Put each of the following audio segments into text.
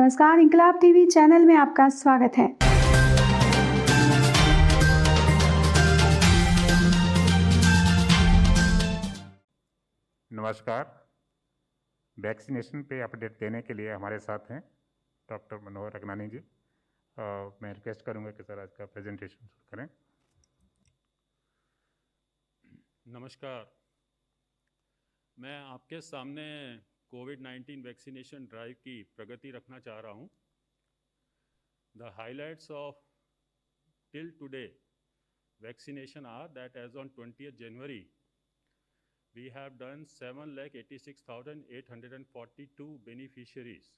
नमस्कार, इंकलाब TV channel में आपका स्वागत है। नमस्कार। वैक्सीनेशन पे अपडेट देने के लिए हमारे साथ हैं डॉक्टर मनोहर अगनानी जी। मैं रिक्वेस्ट करूंगा कि सर आज का प्रेजेंटेशन शुरू करें। नमस्कार, मैं आपके सामने कोविड-19 वैक्सीनेशन ड्राइव की प्रगति रखना चाह रहा हूँ। The highlights of till today vaccination are that as on 20th January, we have done 7,86,842 beneficiaries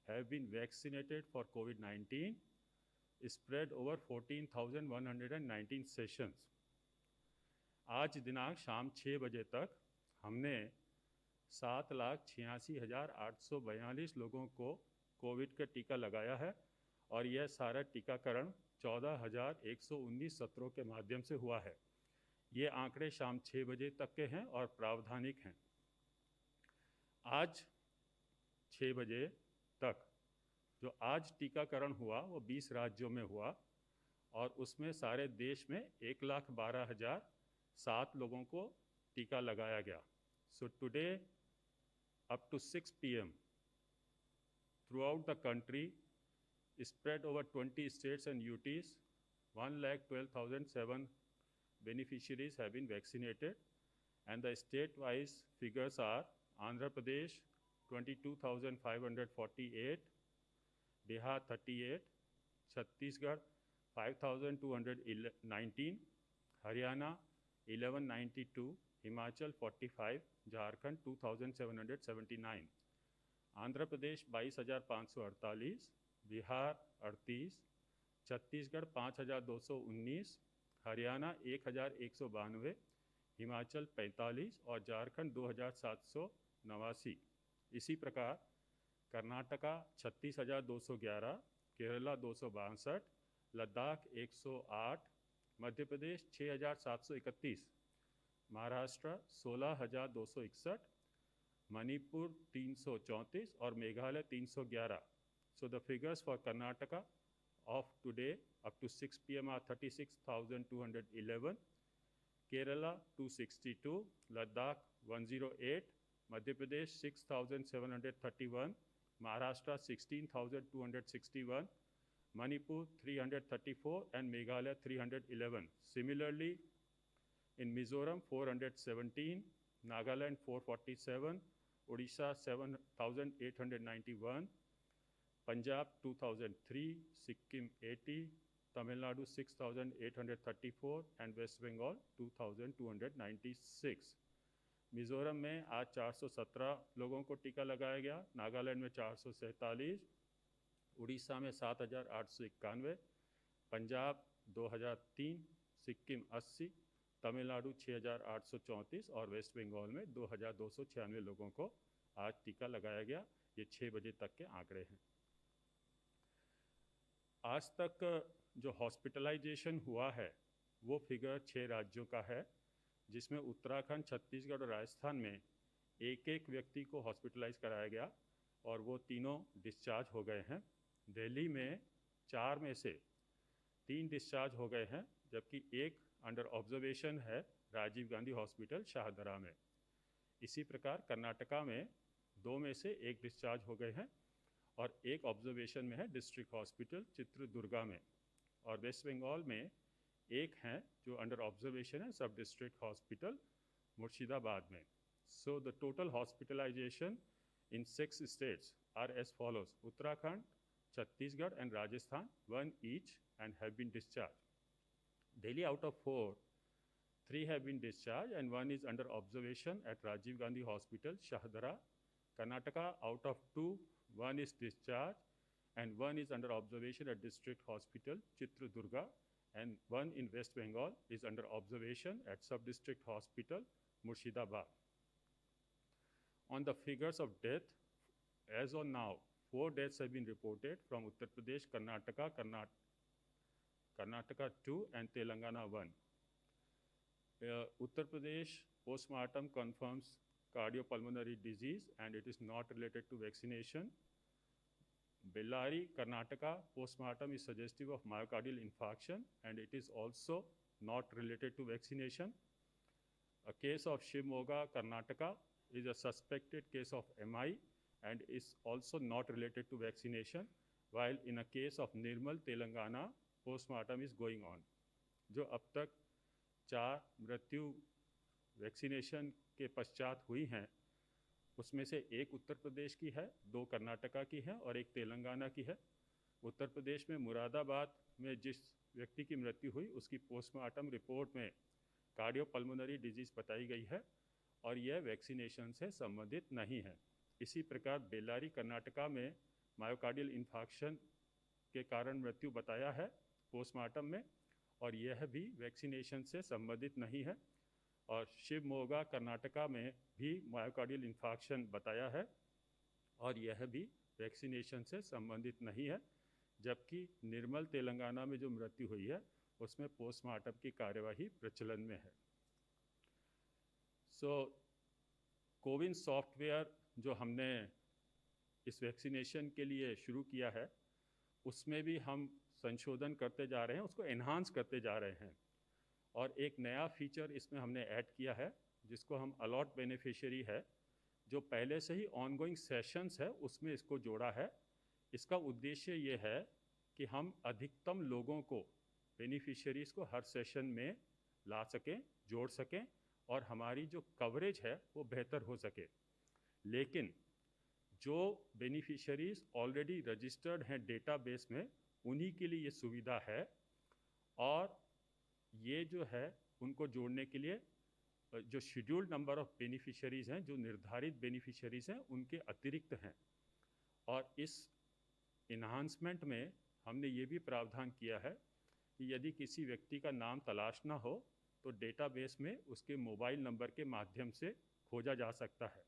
have been vaccinated for COVID-19, spread over 14,119 sessions. आज दिनांक शाम 6 बजे तक हमने 7,86,842 लोगों को कोविड का टीका लगाया है और यह सारा टीकाकरण 14,119 सत्रों के माध्यम से हुआ है। ये आंकड़े शाम 6 बजे तक के हैं और प्रावधानिक हैं। आज 6 बजे तक जो आज टीकाकरण हुआ वो 20 राज्यों में हुआ और उसमें सारे देश में 1,12,007 लोगों को टीका लगाया गया। So today up to 6 p.m. throughout the country, spread over 20 states and UTs, 1,12,007 beneficiaries have been vaccinated, and the state-wise figures are Andhra Pradesh 22,548, Bihar 38, Chhattisgarh 5,219, Haryana 1,192, Himachal 45, Jharkhand 2,779, Andhra Pradesh 22,548, Bihar 38, Chhattisgarh 5,219, Haryana 1,192, Himachal 45 और झारखंड 2,789। इसी प्रकार कर्नाटका 36,211, केरला 262, लद्दाख 108, मध्य प्रदेश 6,731, महाराष्ट्र 16,261, मणिपुर 334 और Meghalaya 311. So the figures for Karnataka of today up to 6 p.m. are 36,211, Kerala 262, Ladakh 108, Madhya Pradesh 6,731, Maharashtra 16,261, Manipur 334 and Meghalaya 311. Similarly, in Mizoram 417, Nagaland 447, Odisha 7,891, Punjab 2,003, Sikkim 80, Tamil Nadu 6,834 and West Bengal 2,296. Mizoram में आज 417 लोगों को टीका लगाया गया, नागालैंड में 447, उड़ीसा में 7,891, पंजाब 2,003, सिक्किम 80, तमिलनाडु 6,834 और वेस्ट बंगाल में 2,296 लोगों को आज टीका लगाया गया। ये 6 बजे तक के आंकड़े हैं। आज तक जो हॉस्पिटलाइजेशन हुआ है वो फिगर 6 राज्यों का है, जिसमें उत्तराखंड, छत्तीसगढ़ और राजस्थान में एक एक व्यक्ति को हॉस्पिटलाइज कराया गया और वो तीनों डिस्चार्ज हो गए हैं। दिल्ली में 4 में से 3 डिस्चार्ज हो गए हैं, जबकि एक अंडर ऑब्जर्वेशन है राजीव गांधी हॉस्पिटल शाहदरा में। इसी प्रकार कर्नाटका में 2 में से 1 डिस्चार्ज हो गए हैं और एक ऑब्जर्वेशन में है डिस्ट्रिक्ट हॉस्पिटल चित्रदुर्गा में, और वेस्ट बंगाल में एक हैं जो अंडर ऑब्जर्वेशन है सब डिस्ट्रिक्ट हॉस्पिटल मुर्शिदाबाद में। So the total hospitalization in 6 states are as follows: Uttarakhand, Chhattisgarh and Rajasthan 1 each and have been discharged. Delhi out of 4, 3 have been discharged and 1 is under observation at Rajiv Gandhi Hospital Shahdara. Karnataka out of 2, 1 is discharged and 1 is under observation at District Hospital Chitradurga, and 1 in West Bengal is under observation at Sub-District Hospital Murshidabad. On the figures of death, as on now, 4 deaths have been reported from Uttar Pradesh, Karnataka 2 and Telangana 1. Uttar Pradesh postmortem confirms cardiopulmonary disease and it is not related to vaccination. Bellary, Karnataka postmortem is suggestive of myocardial infarction and it is also not related to vaccination. A case of Shimoga, Karnataka is a suspected case of MI and is also not related to vaccination, while in a case of Nirmal, Telangana, postmortem is going on. जो अब तक 4 मृत्यु vaccination के पश्चात हुई हैं, उसमें से एक उत्तर प्रदेश की है, 2 कर्नाटका की है और एक तेलंगाना की है। उत्तर प्रदेश में मुरादाबाद में जिस व्यक्ति की मृत्यु हुई उसकी पोस्टमार्टम रिपोर्ट में कार्डियोपल्मोनरी डिजीज़ बताई गई है और यह वैक्सीनेशन से संबंधित नहीं है। इसी प्रकार बेल्लारी, कर्नाटका में मायोकार्डियल इन्फार्क्शन के कारण मृत्यु बताया है पोस्टमार्टम में और यह भी वैक्सीनेशन से संबंधित नहीं है। और शिवमोगा, कर्नाटका में भी मायोकार्डियल इन्फार्क्शन बताया है और यह भी वैक्सीनेशन से संबंधित नहीं है। जबकि निर्मल, तेलंगाना में जो मृत्यु हुई है उसमें पोस्टमार्टम की कार्यवाही प्रचलन में है। कोविन सॉफ्टवेयर जो हमने इस वैक्सीनेशन के लिए शुरू किया है उसमें भी हम संशोधन करते जा रहे हैं, उसको एनहांस करते जा रहे हैं और एक नया फीचर इसमें हमने ऐड किया है जिसको हम अलॉट बेनिफिशियरी है, जो पहले से ही ऑनगोइंग सेशंस है उसमें इसको जोड़ा है। इसका उद्देश्य ये है कि हम अधिकतम लोगों को, बेनिफिशियरीज़ को हर सेशन में ला सकें, जोड़ सकें और हमारी जो कवरेज है वो बेहतर हो सके। लेकिन जो बेनिफिशियरीज़ ऑलरेडी रजिस्टर्ड हैं डेटाबेस में उन्हीं के लिए ये सुविधा है और ये जो है उनको जोड़ने के लिए जो शेड्यूल्ड नंबर ऑफ बेनिफिशियरीज़ हैं, जो निर्धारित बेनिफिशियरीज़ हैं, उनके अतिरिक्त हैं। और इस इन्हांसमेंट में हमने ये भी प्रावधान किया है कि यदि किसी व्यक्ति का नाम तलाशना हो तो डेटाबेस में उसके मोबाइल नंबर के माध्यम से खोजा जा सकता है।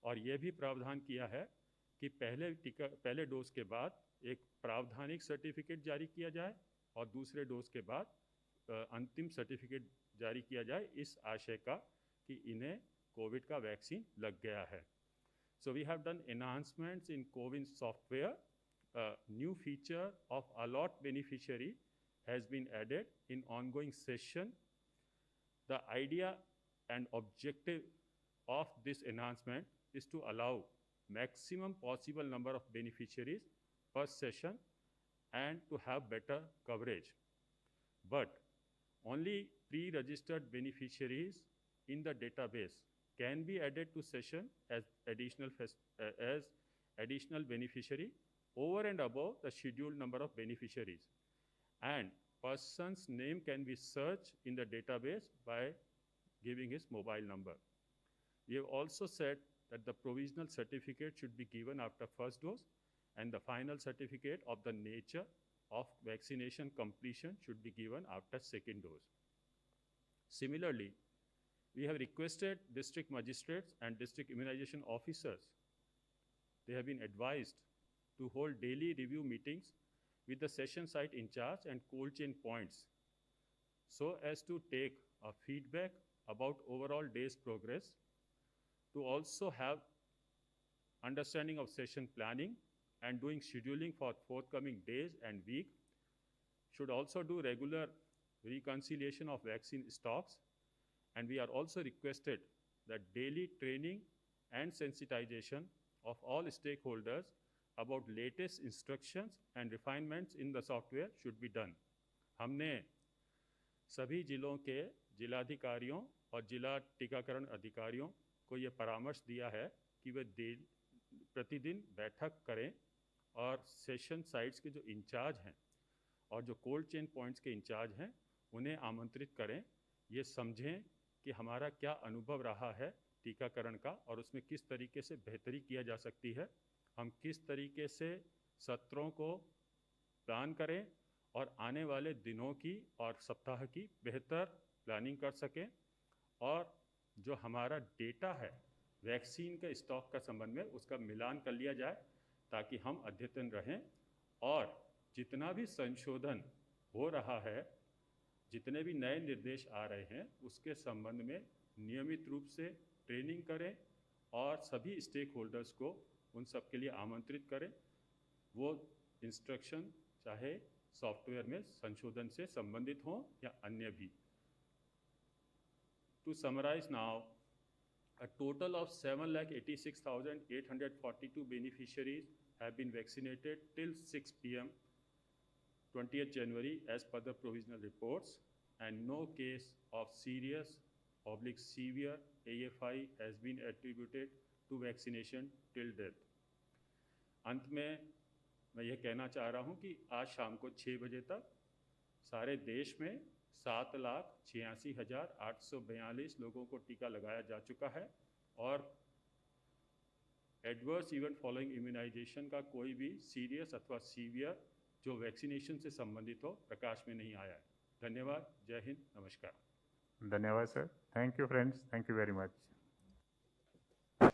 और यह भी प्रावधान किया है कि पहले डोज के बाद एक प्रावधानिक सर्टिफिकेट जारी किया जाए और दूसरे डोज के बाद अंतिम सर्टिफिकेट जारी किया जाए इस आशय का कि इन्हें कोविड का वैक्सीन लग गया है। So we have done enhancements in CoWIN software. A new feature of allot beneficiary has been added in ongoing session. The idea and objective of this enhancement is to allow maximum possible number of beneficiaries per session and to have better coverage. But only pre-registered beneficiaries in the database can be added to session as additional beneficiary over and above the scheduled number of beneficiaries. And person's name can be searched in the database by giving his mobile number. We have also said that the provisional certificate should be given after first dose and the final certificate of the nature of vaccination completion should be given after second dose. Similarly, we have requested district magistrates and district immunization officers. They have been advised to hold daily review meetings with the session site in charge and cold chain points so as to take a feedback about overall day's progress, to also have understanding of session planning and doing scheduling for forthcoming days and week, should also do regular reconciliation of vaccine stocks, and we are also requested that daily training and sensitization of all stakeholders about latest instructions and refinements in the software should be done. हमने सभी जिलों के जिलाधिकारियों और जिला टीकाकरण अधिकारियों को ये परामर्श दिया है कि वे प्रतिदिन बैठक करें और सेशन साइट्स के जो इंचार्ज हैं और जो कोल्ड चेन पॉइंट्स के इंचार्ज हैं उन्हें आमंत्रित करें, ये समझें कि हमारा क्या अनुभव रहा है टीकाकरण का और उसमें किस तरीके से बेहतरी किया जा सकती है, हम किस तरीके से सत्रों को प्लान करें और आने वाले दिनों की और सप्ताह की बेहतर प्लानिंग कर सकें, और जो हमारा डेटा है वैक्सीन के स्टॉक का संबंध में उसका मिलान कर लिया जाए ताकि हम अद्यतन रहें और जितना भी संशोधन हो रहा है, जितने भी नए निर्देश आ रहे हैं उसके संबंध में नियमित रूप से ट्रेनिंग करें और सभी स्टेक होल्डर्स को उन सब के लिए आमंत्रित करें वो इंस्ट्रक्शन चाहे सॉफ्टवेयर में संशोधन से संबंधित हों या अन्य भी। To summarize now, a total of 7,86,842 beneficiaries have been vaccinated till 6 p.m. 20th January as per the provisional reports, and no case of serious/severe AFI has been attributed to vaccination till date. अंत में मैं यह कहना चाह रहा हूं कि आज शाम को 6 बजे तक सारे देश में 7,86,842 लोगों को टीका लगाया जा चुका है और एडवर्स इवेंट फॉलोइंग इम्यूनाइजेशन का कोई भी सीरियस अथवा सीवियर जो वैक्सीनेशन से संबंधित हो प्रकाश में नहीं आया है। धन्यवाद। जय हिंद। नमस्कार। धन्यवाद सर। Thank you friends, thank you very much.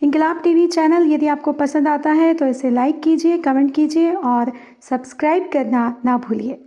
Inquilab TV channel यदि आपको पसंद आता है तो इसे लाइक कीजिए, कमेंट कीजिए और सब्सक्राइब करना ना भूलिए।